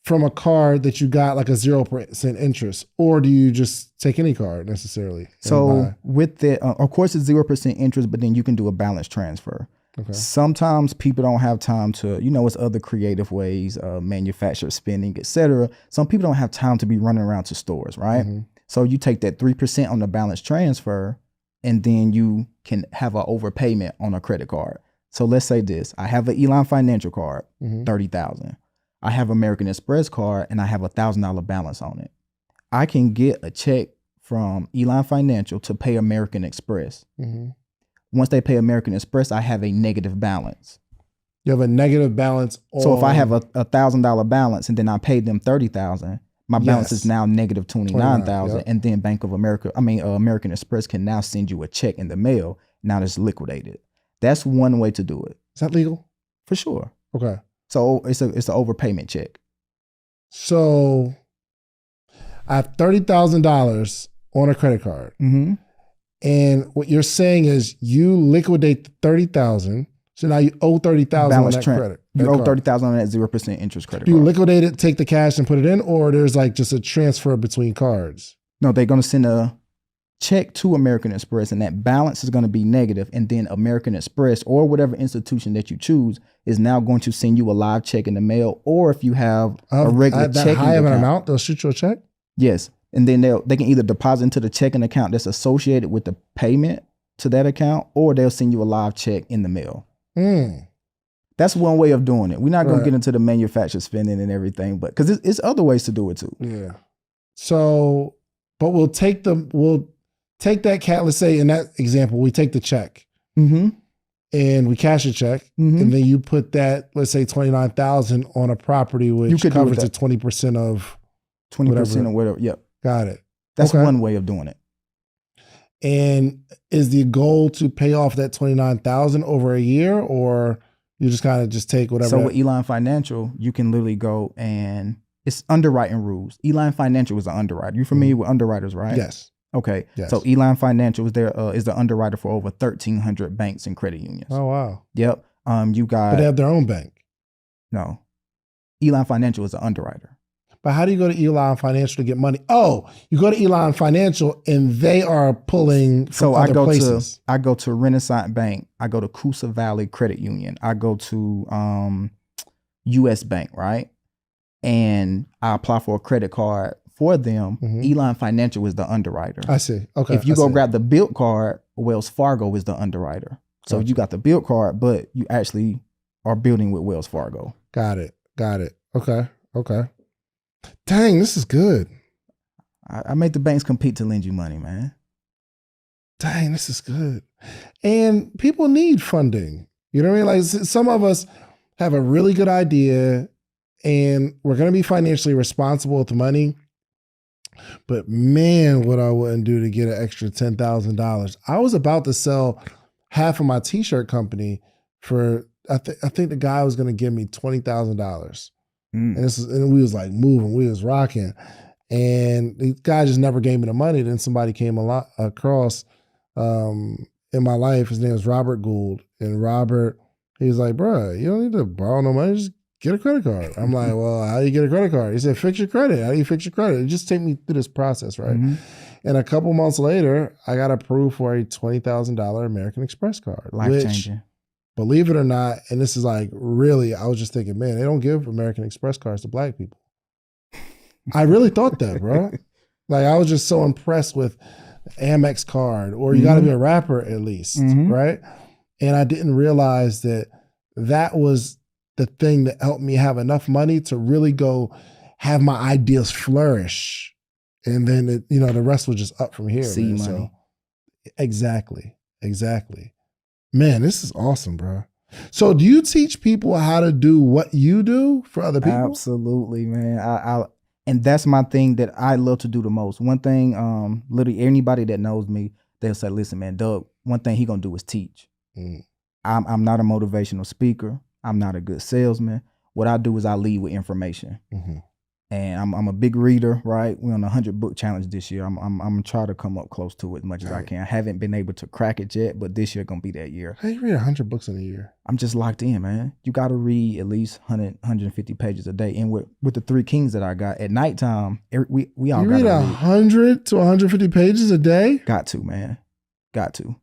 from a card that you got like a 0% interest, or do you just take any card necessarily? So with the, of course it's 0% interest, but then you can do a balance transfer. Okay. Sometimes people don't have time to, it's other creative ways, manufacturer spending, etc. Some people don't have time to be running around to stores, right? So you take that 3% on the balance transfer, and then you can have an overpayment on a credit card. So let's say this, I have an Elan Financial card, $30,000. I have American Express card, and I have $1,000 balance on it. I can get a check from Elan Financial to pay American Express. Mm-hmm. Once they pay American Express, I have a negative balance. You have a negative balance. So if I have a $1,000 balance and then I paid them $30,000, my balance is now negative 29,000. Yep. And then American Express can now send you a check in the mail. Now it's liquidated. That's one way to do it. Is that legal? For sure. Okay. So it's an overpayment check. So I have $30,000 on a credit card. Mm-hmm. And what you're saying is you liquidate the $30,000. So now you owe $30,000 on that credit. You owe $30,000 on that 0% interest credit Do you card. liquidate it, take the cash and put it in, or there's like just a transfer between cards? No, they're going to send a check to American Express and that balance is going to be negative. And then American Express or whatever institution that you choose is now going to send you a live check in the mail. Or if you have a regular checking high of an account, amount, they'll shoot you a check? Yes. And then they can either deposit into the checking account that's associated with the payment to that account, or they'll send you a live check in the mail. That's one way of doing it. We're not going to get into the manufacturer spending and everything, but because it's other ways to do it too. Yeah. So, but we'll take that cat. Let's say in that example, we take the check and we cash a check, and then you put that, let's say 29,000 on a property, which covers the 20% of 20% or whatever. Yep. Got it. That's one way of doing it. And is the goal to pay off that 29,000 over a year, or you just kind of just take whatever? So with Elan Financial, you can literally go and it's underwriting rules. Elan Financial is an underwriter. You familiar with underwriters, right? Yes. Okay. Yes. So Elan Financial is the underwriter for over 1,300 banks and credit unions. Oh wow. Yep. You got. But they have their own bank. No. Elan Financial is an underwriter. But how do you go to Elan Financial to get money? Oh, you go to Elan Financial and they are pulling from other places. I go to Renaissance Bank. I go to Coosa Valley Credit Union. I go to US Bank, right? And I apply for a credit card for them. Elan Financial is the underwriter. I see. Okay. If you go grab the Built card, Wells Fargo is the underwriter. So you got the Built card, but you actually are building with Wells Fargo. Got it. Okay. Dang, this is good. I make the banks compete to lend you money, man. Dang, this is good. And people need funding. You know what I mean? Like some of us have a really good idea and we're going to be financially responsible with the money. But man, what I wouldn't do to get an extra $10,000. I was about to sell half of my t-shirt company for, I think the guy was going to give me $20,000. And we was like moving, we was rocking. And the guy just never gave me the money. Then somebody came across in my life. His name was Robert Gould. And Robert, he was like, bruh, you don't need to borrow no money. Just get a credit card. I'm like, well, how do you get a credit card? He said, fix your credit. How do you fix your credit? Just take me through this process, right? And a couple months later, I got approved for a $20,000 American Express card. Life-changing. Believe it or not, and this is like really, I was just thinking, man, they don't give American Express cards to black people. I really thought that, bro. Like I was just so impressed with Amex card, or you got to be a rapper at least, right? And I didn't realize that was the thing that helped me have enough money to really go have my ideas flourish. And then, the rest was just up from here. Seed money. So, exactly. Man, this is awesome, bro. So do you teach people how to do what you do for other people? Absolutely, man. And that's my thing that I love to do the most. One thing, literally anybody that knows me, they'll say, listen, man, Doug, one thing he gonna do is teach. I'm not a motivational speaker. I'm not a good salesman. What I do is I lead with information. And I'm a big reader, right? We're on a 100-book challenge this year. I'm gonna try to come up close to it as much as I can. I haven't been able to crack it yet, but this year gonna be that year. How you read 100 books in a year? I'm just locked in, man. You got to read at least 150 pages a day. And with the 3 Kings that I got at nighttime, we all got to read 100 to 150 pages a day? Got to, man. Got to.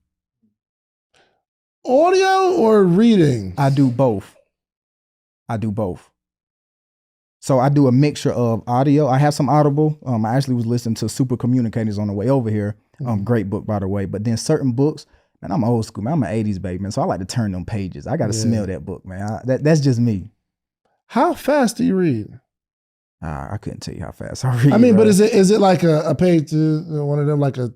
Audio or reading? I do both. So I do a mixture of audio. I have some Audible. I actually was listening to Super Communicators on the way over here. Great book, by the way. But then certain books, man, I'm old school, man. I'm an 80s baby, man. So I like to turn them pages. I got to smell that book, man. That's just me. How fast do you read? I couldn't tell you how fast I read. I mean, bro. but is it like a page to one of them like a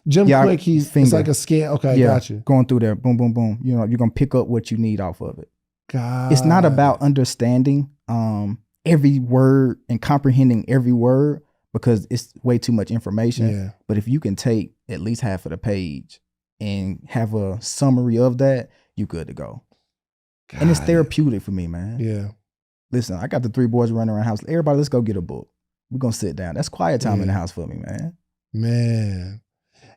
Jim Quick? It's like a scan. Okay, got you. Going through there, boom, boom, boom. You know, you're gonna pick up what you need off of it. It's not about understanding every word and comprehending every word because it's way too much information. Yeah. But if you can take at least half of the page and have a summary of that, you good to go. And it's therapeutic for me, man. Yeah. Listen, I got the 3 boys running around the house. Everybody, let's go get a book. We're gonna sit down. That's quiet time in the house for me, man. Man.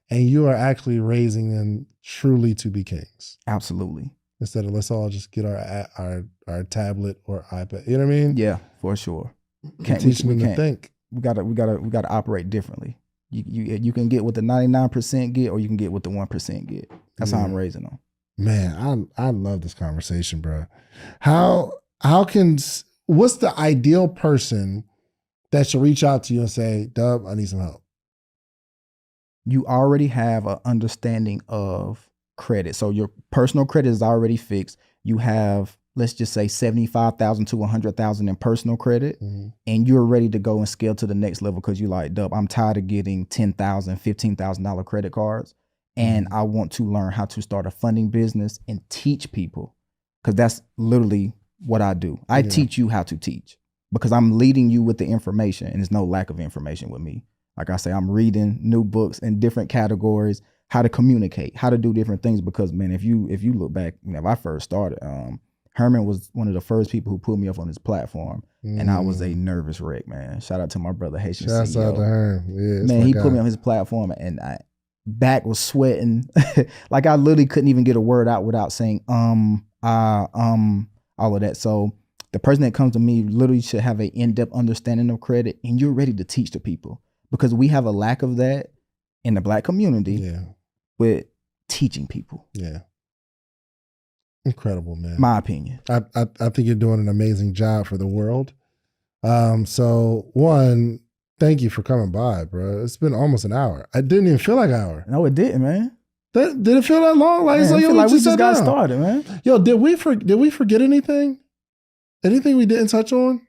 And you are actually raising them truly to be kings. Absolutely. Instead of let's all just get our tablet or iPad. You know what I mean? Yeah, for sure. Teach them to think. We gotta operate differently. You can get what the 99% get, or you can get what the 1% get. That's how I'm raising them. Man, I love this conversation, bro. What's the ideal person that should reach out to you and say, Dub, I need some help? You already have an understanding of credit. So your personal credit is already fixed. You have, let's just say, 75,000 to 100,000 in personal credit, and you're ready to go and scale to the next level because you're like, Dub, I'm tired of getting $10,000, $15,000 credit cards, and I want to learn how to start a funding business and teach people, because that's literally what I do. I teach you how to teach because I'm leading you with the information, and there's no lack of information with me. Like I say, I'm reading new books in different categories, how to communicate, how to do different things. Because man, if you look back, when I first started, Herman was one of the first people who put me up on his platform, and I was a nervous wreck, man. Shout out to my brother Haitian CEO. Shout out to Herman. Yeah, man, he put me on his platform, and I back was sweating, like I literally couldn't even get a word out without saying all of that. So the person that comes to me literally should have an in-depth understanding of credit, and you're ready to teach the people. Because we have a lack of that in the Black community with teaching people. Yeah. Incredible, man. My opinion. I think you're doing an amazing job for the world. So one, thank you for coming by, bro. It's been almost an hour. I didn't even feel like an hour. No, it didn't, man. Did it feel that long? Like, man, yo, we just got started, man. Yo, did we forget anything? Anything we didn't touch on?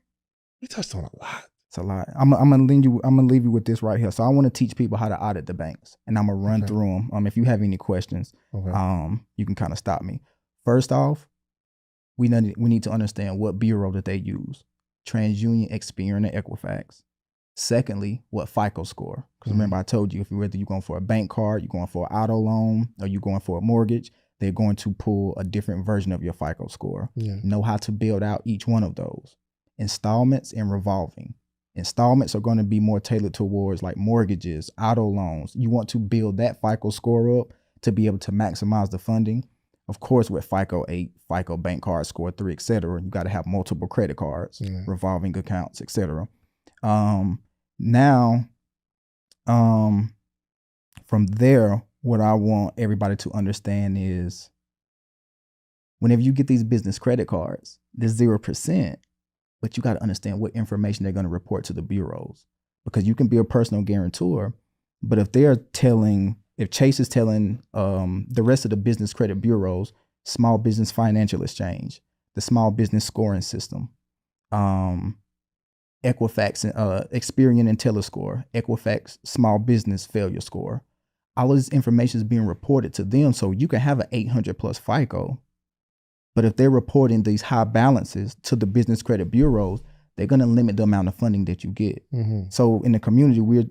We touched on a lot. It's a lot. I'm gonna leave you with this right here. So I want to teach people how to audit the banks, and I'm gonna run through them. If you have any questions, you can kind of stop me. First off, we need to understand what bureau that they use: TransUnion, Experian, and Equifax. Secondly, what FICO score? Because remember, I told you whether you're going for a bank card, you're going for an auto loan, or you're going for a mortgage, they're going to pull a different version of your FICO score. Know how to build out each one of those. Installments and revolving. Installments are going to be more tailored towards like mortgages, auto loans. You want to build that FICO score up to be able to maximize the funding. Of course, with FICO 8, FICO bank card score 3, et cetera, you got to have multiple credit cards, revolving accounts, et cetera. Now, from there, what I want everybody to understand is whenever you get these business credit cards, there's 0%. But you got to understand what information they're going to report to the bureaus, because you can be a personal guarantor, but if Chase is telling the rest of the business credit bureaus, Small Business Financial Exchange, the Small Business Scoring System, Equifax, Experian and Telescore, Equifax Small Business Failure Score, all of this information is being reported to them, so you can have an 800 plus FICO. But if they're reporting these high balances to the business credit bureaus, they're going to limit the amount of funding that you get. So in the community, we're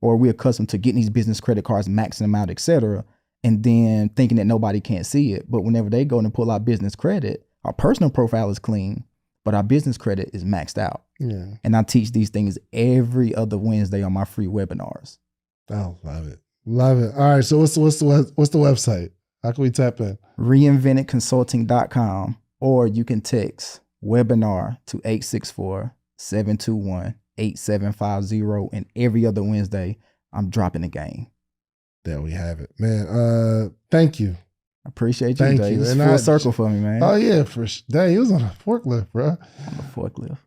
we're accustomed to getting these business credit cards, maxing them out, et cetera, and then thinking that nobody can't see it. But whenever they go and pull out business credit, our personal profile is clean, but our business credit is maxed out. And I teach these things every other Wednesday on my free webinars. Oh, love it. Love it. All right. So what's the website? How can we tap in? Reinventedconsulting.com, or you can text webinar to 864-721-8750. And every other Wednesday, I'm dropping the game. There we have it, man. Thank you. I appreciate you, Dave. It's full circle for me, man. Oh yeah, dang, he was on a forklift, bro. On a forklift.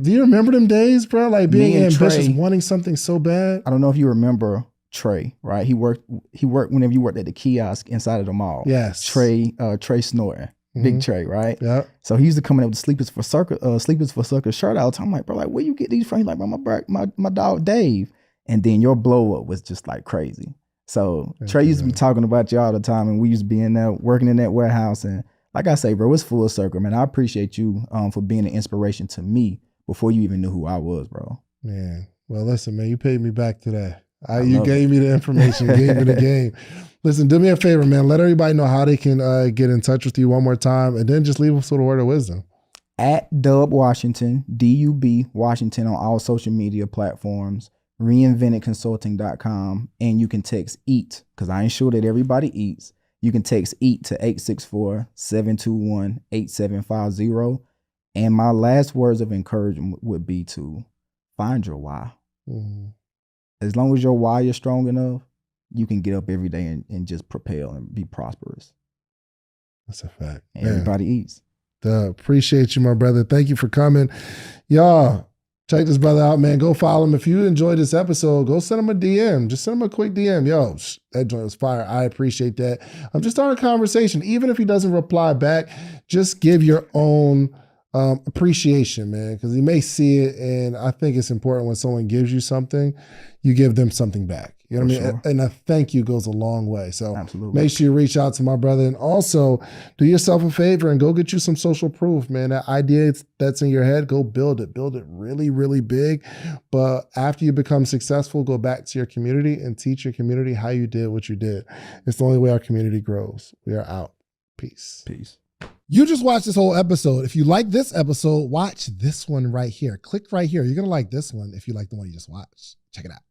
Do you remember them days, bro? Like being ambitious, wanting something so bad. I don't know if you remember Trey, right? He worked whenever you worked at the kiosk inside of the mall. Yes. Trey Snorton. Big Trey, right? Yeah. So he used to come in with the Sleepers for Sucker shirt all the time. I'm like, bro, like, where you get these from? He's like, bro, my dog Dave. And then your blow up was just like crazy. So Trey used to be talking about you all the time, and we used to be in there working in that warehouse. And like I say, bro, it's full circle, man. I appreciate you for being an inspiration to me before you even knew who I was, bro. Man, well, listen, man, you paid me back today. You gave me the information, gave me the game. Listen, do me a favor, man. Let everybody know how they can get in touch with you one more time, and then just leave us with a word of wisdom. At Dub Washington, DUB Washington on all social media platforms, reinventedconsulting.com, and you can text EAT, because I ensure that everybody eats. You can text EAT to 864-721-8750. And my last words of encouragement would be to find your why. Mm-hmm. As long as your why is strong enough, you can get up every day and just propel and be prosperous. That's a fact. And everybody eats. Appreciate you, my brother. Thank you for coming. Y'all, check this brother out, man. Go follow him. If you enjoyed this episode, go send him a DM. Just send him a quick DM. Yo, that joint was fire. I appreciate that. I'm just starting a conversation. Even if he doesn't reply back, just give your own appreciation, man, because he may see it, and I think it's important when someone gives you something, you give them something back. You know what I mean? Sure. And a thank you goes a long way. So absolutely, make sure you reach out to my brother, and also do yourself a favor and go get you some social proof, man. That idea that's in your head, go build it really, really big. But after you become successful, go back to your community and teach your community how you did what you did. It's the only way our community grows. We are out. Peace. You just watched this whole episode. If you like this episode, watch this one right here. Click right here. You're going to like this one if you like the one you just watched. Check it out.